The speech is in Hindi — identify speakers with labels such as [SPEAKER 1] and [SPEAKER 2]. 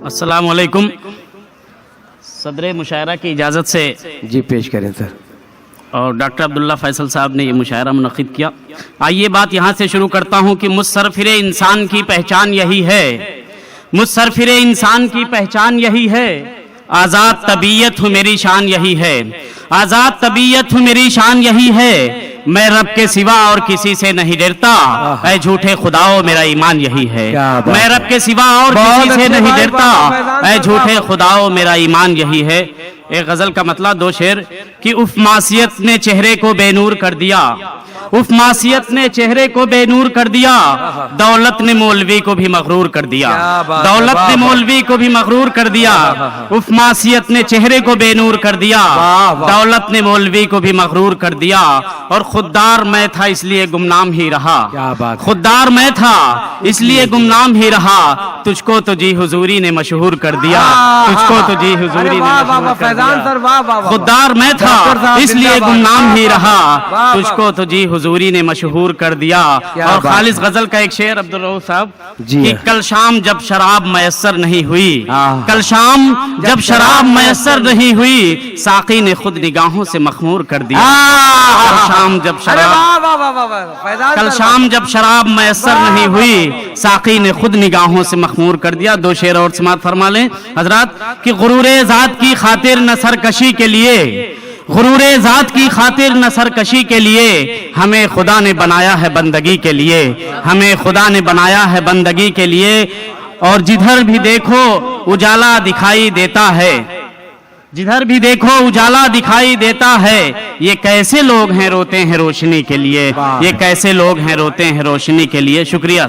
[SPEAKER 1] अस्सलाम वालेकुम। सदर मुशायरा की इजाज़त से
[SPEAKER 2] जी पेश करें सर।
[SPEAKER 1] और डॉक्टर अब्दुल्ला फैसल साहब ने ये मुशायरा मुनक़िद किया। आइए बात यहाँ से शुरू करता हूँ कि मुसरफिर इंसान की पहचान यही है, मुसरफिर इंसान की पहचान यही है। आज़ाद तबीयत हूँ मेरी शान यही है, आज़ाद तबीयत हूँ मेरी शान यही है। मैं रब के सिवा और किसी से नहीं डरता, ऐ झूठे खुदाओ मेरा ईमान यही है। मैं रब के सिवा और किसी से नहीं डरता, ऐ झूठे खुदाओ मेरा ईमान यही है। एक गजल का मतलब दो शेर कि उफ मासियत ने चेहरे को बेनूर कर दिया, उफ मासियत ने चेहरे को बेनूर कर दिया। दौलत ने मौलवी को भी मगरूर कर दिया, दौलत ने मौलवी को भी मगरूर कर दिया। उफ मासियत ने चेहरे को बेनूर कर दिया, दौलत ने मौलवी को भी मगरूर कर दिया। और खुददार मैं था इसलिए गुमनाम ही रहा, खुददार मैं था इसलिए गुमनाम ही रहा। तुझको तो जी हुजूरी ने मशहूर कर दिया, तुझको तो जी हुजूरी ने मशहूर कर दिया। खुददार मैं था इसलिए गुमनाम ही रहा, तुझको तो जी हुजूरी ने मशहूर कर दिया। और खालिस गजल का एक शेर अब्दुल रऊफ साहब कि कल शाम जब शराब मयस्सर नहीं हुई, कल शाम जब शराब मयस्सर नहीं हुई, साकी ने खुद निगाहों से मखमूर कर दिया। कल शाम जब शराब मयस्सर नहीं हुई, साकी ने खुद निगाहों से मखमूर कर दिया। दो शेर और समात फरमा लें हजरात कि गुरूरे ज़ात की खातिर न सरकशी के लिए, गुरूरे ज़ात की खातिर न सरकशी के लिए, हमें खुदा ने बनाया है बंदगी के लिए, हमें खुदा ने बनाया है बंदगी के लिए। और जिधर भी देखो उजाला दिखाई देता है, जिधर भी देखो उजाला दिखाई देता है। ये कैसे लोग हैं रोते हैं रोशनी के लिए, ये कैसे लोग हैं रोते हैं रोशनी के लिए। शुक्रिया।